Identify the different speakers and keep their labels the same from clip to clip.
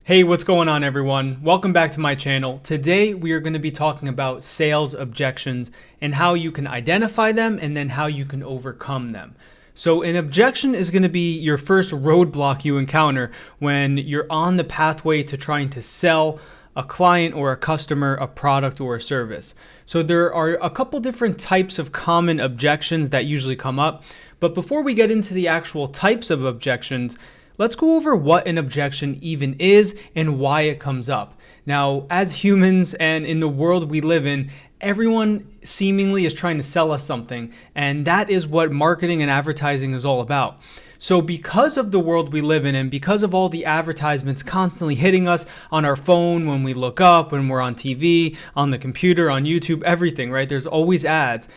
Speaker 1: Hey, what's going on everyone? Welcome back to my channel. Today we are going to be talking about sales objections and how you can identify them and then how you can overcome them. So an objection is going to be your first roadblock you encounter when you're on the pathway to trying to sell a client or a customer a product or a service. So there are a couple different types of common objections that usually come up. But before we get into the actual types of objections, let's go over what an objection even is and why it comes up. Now, as humans and in the world we live in, everyone seemingly is trying to sell us something, and that is what marketing and advertising is all about. So because of the world we live in and because of all the advertisements constantly hitting us on our phone, when we look up, when we're on TV, on the computer, on YouTube, everything, right? There's always ads.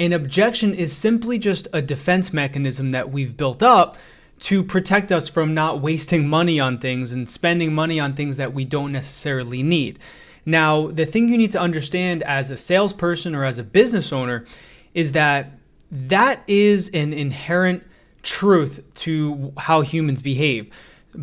Speaker 1: An objection is simply just a defense mechanism that we've built up to protect us from not wasting money on things and spending money on things that we don't necessarily need. Now, the thing you need to understand as a salesperson or as a business owner is that that is an inherent truth to how humans behave.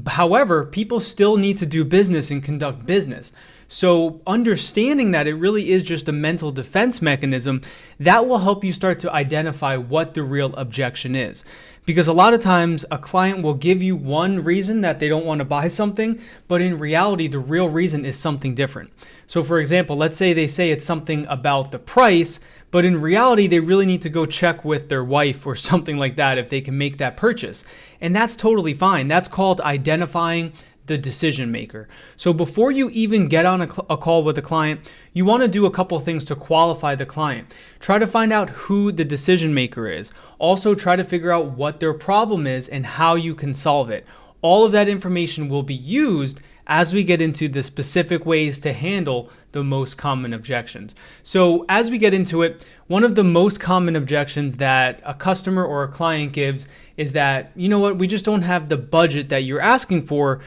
Speaker 1: However, people still need to do business and conduct business. So understanding that it really is just a mental defense mechanism, that will help you start to identify what the real objection is. Because a lot of times a client will give you one reason that they don't want to buy something, but in reality, the real reason is something different. So for example, let's say they say it's something about the price, but in reality, they really need to go check with their wife or something like that if they can make that purchase. And that's totally fine. That's called identifying the decision maker. So before you even get on a call with a client, you want to do a couple things to qualify the client. Try to find out who the decision maker is. Also try to figure out what their problem is and how you can solve it. All of that information will be used as we get into the specific ways to handle the most common objections. So as we get into it, one of the most common objections that a customer or a client gives is that, you know what, we just don't have the budget that you're asking for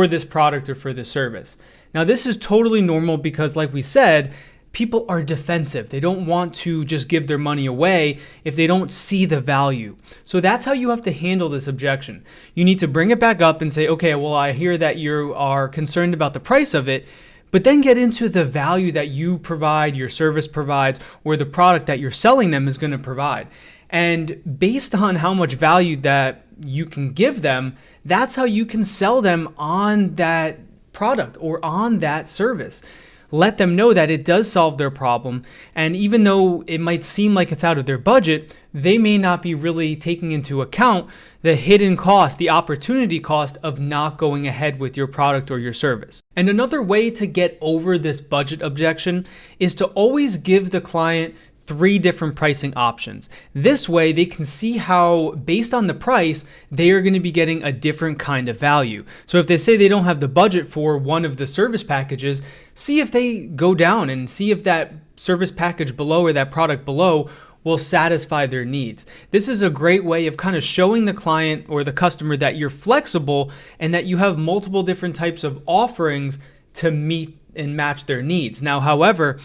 Speaker 1: this product or for this service. Now, this is totally normal because, like we said, people are defensive. They don't want to just give their money away if they don't see the value. So that's how you have to handle this objection. You need to bring it back up and say, okay, well, I hear that you are concerned about the price of it, but then get into the value that you provide, your service provides, or the product that you're selling them is going to provide. And based on how much value that you can give them, that's how you can sell them on that product or on that service. Let them know that it does solve their problem. And even though it might seem like it's out of their budget, they may not be really taking into account the hidden cost, the opportunity cost of not going ahead with your product or your service. And another way to get over this budget objection is to always give the client 3 different pricing options. This way they can see how, based on the price, they are going to be getting a different kind of value. So if they say they don't have the budget for one of the service packages, see if they go down and see if that service package below or that product below will satisfy their needs. This is a great way of kind of showing the client or the customer that you're flexible and that you have multiple different types of offerings to meet and match their needs. Now, however,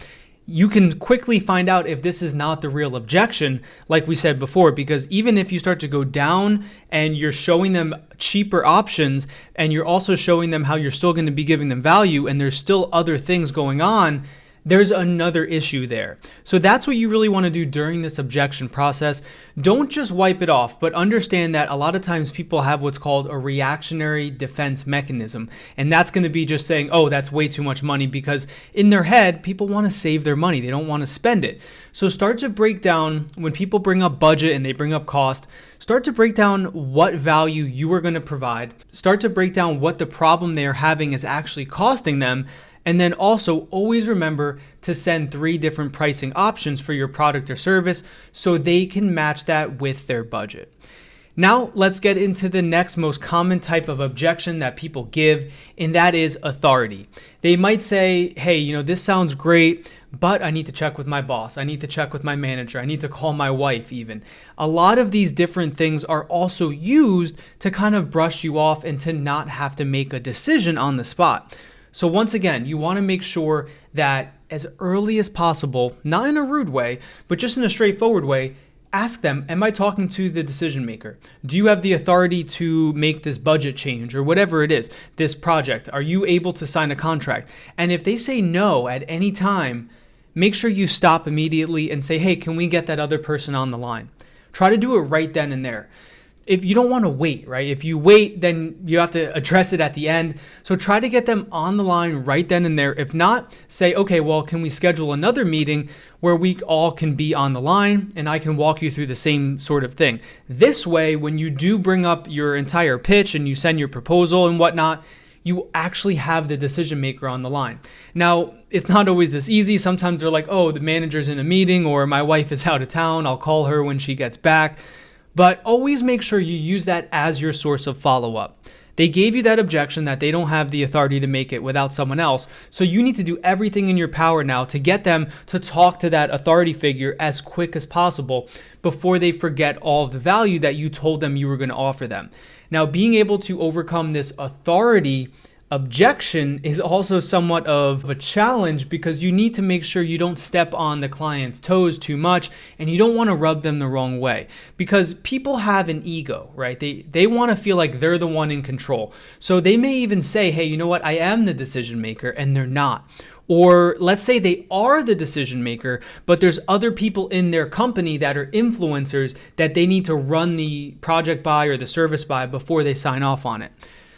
Speaker 1: you can quickly find out if this is not the real objection, like we said before, because even if you start to go down and you're showing them cheaper options and you're also showing them how you're still going to be giving them value and there's still other things going on, there's another issue there. So that's what you really want to do during this objection process. Don't just wipe it off, but understand that a lot of times people have what's called a reactionary defense mechanism. And that's going to be just saying, oh, that's way too much money, because in their head, people want to save their money. They don't want to spend it. So start to break down, when people bring up budget and they bring up cost, start to break down what value you are going to provide. Start to break down what the problem they are having is actually costing them. And then also always remember to send 3 different pricing options for your product or service so they can match that with their budget. Now let's get into the next most common type of objection that people give, and that is authority. They might say, hey, this sounds great, but I need to check with my boss. I need to check with my manager. I need to call my wife even. A lot of these different things are also used to kind of brush you off and to not have to make a decision on the spot. So once again, you want to make sure that as early as possible, not in a rude way, but just in a straightforward way, ask them, am I talking to the decision maker? Do you have the authority to make this budget change or whatever it is, this project? Are you able to sign a contract? And if they say no at any time, make sure you stop immediately and say, hey, can we get that other person on the line? Try to do it right then and there. If you don't want to wait, right? If you wait, then you have to address it at the end. So try to get them on the line right then and there. If not, say, okay, well, can we schedule another meeting where we all can be on the line and I can walk you through the same sort of thing. This way, when you do bring up your entire pitch and you send your proposal and whatnot, you actually have the decision maker on the line. Now, it's not always this easy. Sometimes they're like, oh, the manager's in a meeting or my wife is out of town. I'll call her when she gets back. But always make sure you use that as your source of follow-up. They gave you that objection that they don't have the authority to make it without someone else. So you need to do everything in your power now to get them to talk to that authority figure as quick as possible before they forget all of the value that you told them you were going to offer them. Now, being able to overcome this authority objection is also somewhat of a challenge because you need to make sure you don't step on the client's toes too much and you don't want to rub them the wrong way because people have an ego, right? They want to feel like they're the one in control. So they may even say, hey, you know what? I am the decision maker, and they're not. Or let's say they are the decision maker, but there's other people in their company that are influencers that they need to run the project by or the service by before they sign off on it.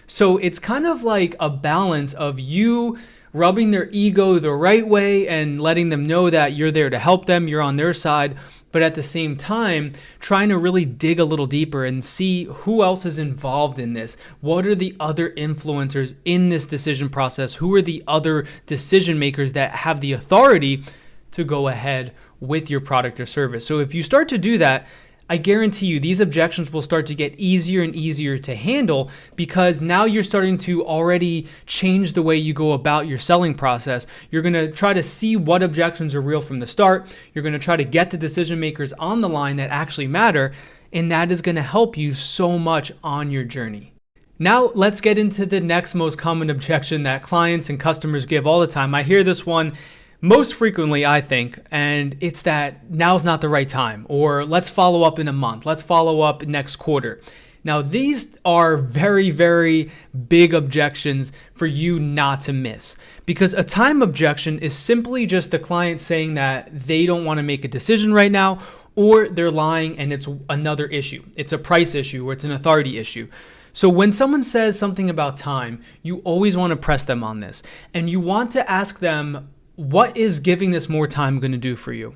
Speaker 1: So it's kind of like a balance of you rubbing their ego the right way and letting them know that you're there to help them, you're on their side, but at the same time, trying to really dig a little deeper and see who else is involved in this. What are the other influencers in this decision process? Who are the other decision makers that have the authority to go ahead with your product or service? So if you start to do that, I guarantee you these objections will start to get easier and easier to handle because now you're starting to already change the way you go about your selling process. You're going to try to see what objections are real from the start. You're going to try to get the decision makers on the line that actually matter, and that is going to help you so much on your journey. Now, let's get into the next most common objection that clients and customers give all the time. I hear this one most frequently, I think, and it's that now's not the right time, or let's follow up in a month, let's follow up next quarter. Now, these are very, very big objections for you not to miss, because a time objection is simply just the client saying that they don't want to make a decision right now, or they're lying and it's another issue. It's a price issue or it's an authority issue. So when someone says something about time, you always want to press them on this, and you want to ask them, what is giving this more time going to do for you?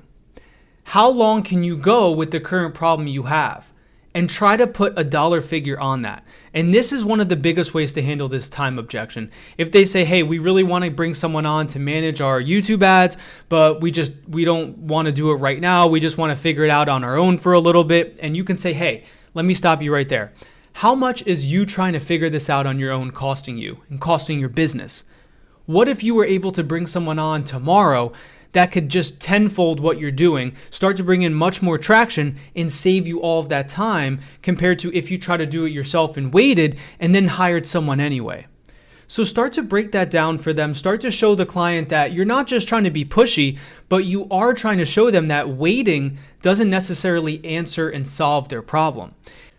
Speaker 1: How long can you go with the current problem you have? And try to put a dollar figure on that. And this is one of the biggest ways to handle this time objection. If they say, hey, we really want to bring someone on to manage our YouTube ads, but we don't want to do it right now. We just want to figure it out on our own for a little bit. And you can say, hey, let me stop you right there. How much is you trying to figure this out on your own costing you and costing your business? What if you were able to bring someone on tomorrow that could just tenfold what you're doing, start to bring in much more traction, and save you all of that time compared to if you try to do it yourself and waited and then hired someone anyway? So start to break that down for them. Start to show the client that you're not just trying to be pushy, but you are trying to show them that waiting doesn't necessarily answer and solve their problem.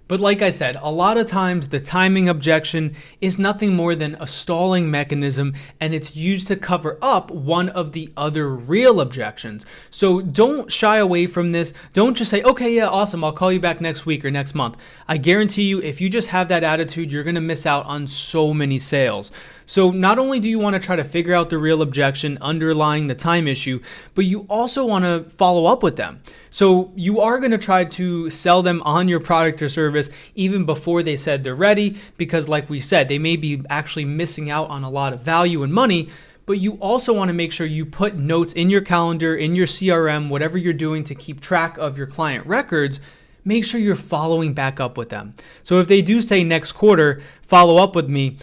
Speaker 1: But like I said, a lot of times the timing objection is nothing more than a stalling mechanism, and it's used to cover up one of the other real objections. So don't shy away from this. Don't just say, okay, yeah, awesome, I'll call you back next week or next month. I guarantee you, if you just have that attitude, you're going to miss out on so many sales. So not only do you want to try to figure out the real objection underlying the time issue, but you also want to follow up with them. So you are going to try to sell them on your product or service even before they said they're ready, because like we said, they may be actually missing out on a lot of value and money, but you also want to make sure you put notes in your calendar, in your CRM, whatever you're doing to keep track of your client records. Make sure you're following back up with them. So if they do say next quarter, follow up with me,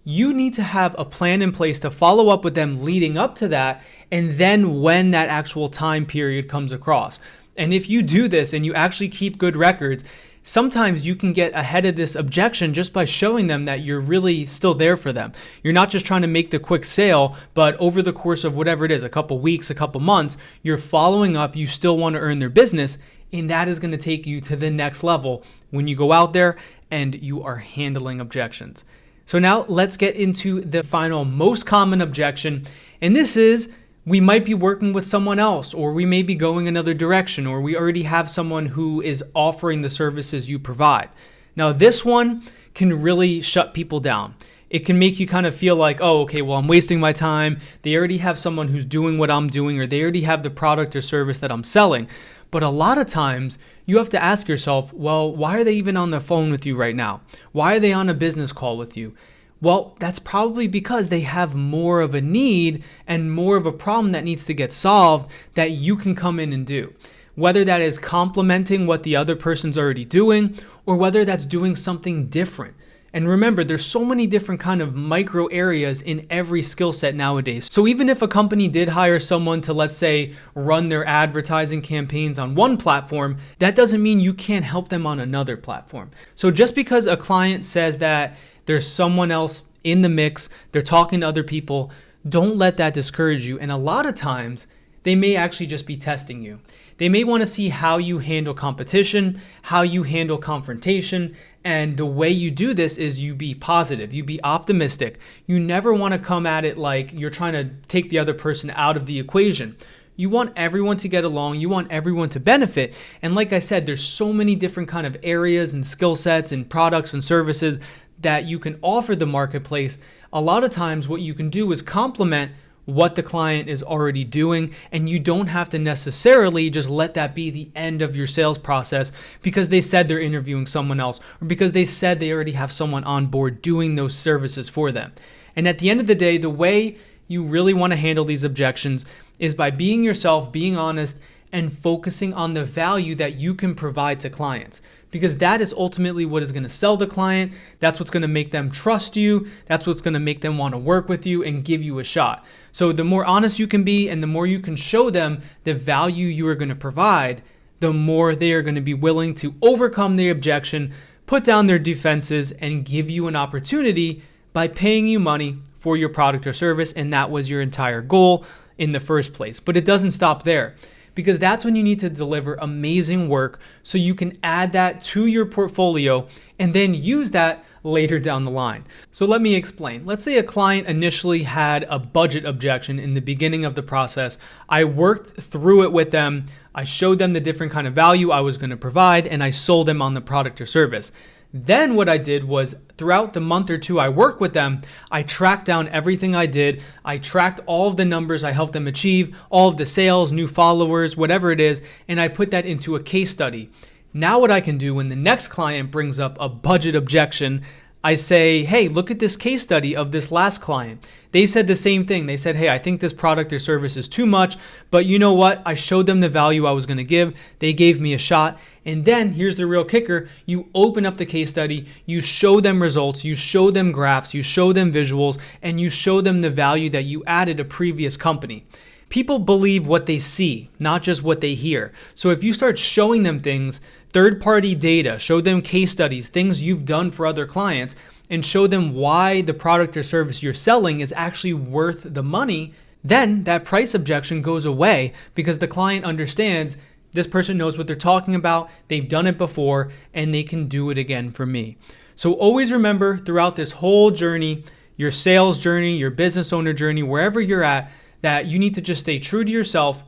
Speaker 1: you need to have a plan in place to follow up with them leading up to that, and then when that actual time period comes across. And if you do this and you actually keep good records, sometimes you can get ahead of this objection just by showing them that you're really still there for them. You're not just trying to make the quick sale, but over the course of whatever it is, a couple weeks, a couple months, you're following up, you still want to earn their business, and that is going to take you to the next level when you go out there and you are handling objections. So now let's get into the final most common objection, and this is we might be working with someone else, or we may be going another direction, or we already have someone who is offering the services you provide. Now, this one can really shut people down. It can make you kind of feel like, oh, okay, well, I'm wasting my time. They already have someone who's doing what I'm doing, or they already have the product or service that I'm selling. But a lot of times you have to ask yourself, well, why are they even on the phone with you right now? Why are they on a business call with you? Well, that's probably because they have more of a need and more of a problem that needs to get solved that you can come in and do. Whether that is complementing what the other person's already doing, or whether that's doing something different. And remember, there's so many different kind of micro areas in every skill set nowadays. So even if a company did hire someone to, let's say, run their advertising campaigns on one platform, that doesn't mean you can't help them on another platform. So just because a client says that there's someone else in the mix, they're talking to other people, don't let that discourage you. And a lot of times, they may actually just be testing you. They may want to see how you handle competition, how you handle confrontation, and the way you do this is you be positive, you be optimistic. You never want to come at it like you're trying to take the other person out of the equation. You want everyone to get along, you want everyone to benefit. And like I said, there's so many different kind of areas and skill sets and products and services that you can offer the marketplace. A lot of times what you can do is complement what the client is already doing, and you don't have to necessarily just let that be the end of your sales process because they said they're interviewing someone else, or because they said they already have someone on board doing those services for them. And at the end of the day, the way you really want to handle these objections is by being yourself, being honest, and focusing on the value that you can provide to clients. Because that is ultimately what is going to sell the client. That's what's going to make them trust you. That's what's going to make them want to work with you and give you a shot. So the more honest you can be and the more you can show them the value you are going to provide, the more they are going to be willing to overcome the objection, put down their defenses, and give you an opportunity by paying you money for your product or service. And that was your entire goal in the first place. But it doesn't stop there, because that's when you need to deliver amazing work so you can add that to your portfolio and then use that later down the line. So let me explain. Let's say a client initially had a budget objection in the beginning of the process. I worked through it with them. I showed them the different kind of value I was going to provide, and I sold them on the product or service. Then what I did was, throughout the month or two I worked with them, I tracked down everything I did. I tracked all of the numbers I helped them achieve, all of the sales, new followers, whatever it is, and I put that into a case study. Now what I can do when the next client brings up a budget objection, I say, hey, look at this case study of this last client. They said the same thing. They said, hey, I think this product or service is too much, but you know what? I showed them the value I was going to give. They gave me a shot. And then here's the real kicker. You open up the case study, you show them results, you show them graphs, you show them visuals, and you show them the value that you added a previous company. People believe what they see, not just what they hear. So if you start showing them things, third-party data, show them case studies, things you've done for other clients, and show them why the product or service you're selling is actually worth the money, then that price objection goes away because the client understands this person knows what they're talking about, they've done it before, and they can do it again for me. So always remember throughout this whole journey, your sales journey, your business owner journey, wherever you're at, that you need to just stay true to yourself,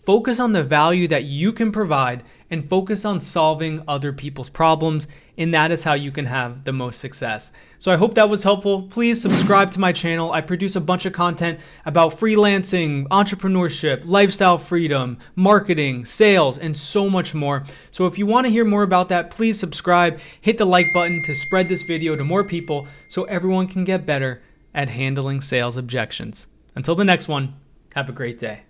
Speaker 1: focus on the value that you can provide, and focus on solving other people's problems, and that is how you can have the most success. So I hope that was helpful. Please subscribe to my channel. I produce a bunch of content about freelancing, entrepreneurship, lifestyle freedom, marketing, sales, and so much more. So if you want to hear more about that, please subscribe, hit the like button to spread this video to more people so everyone can get better at handling sales objections. Until the next one, have a great day.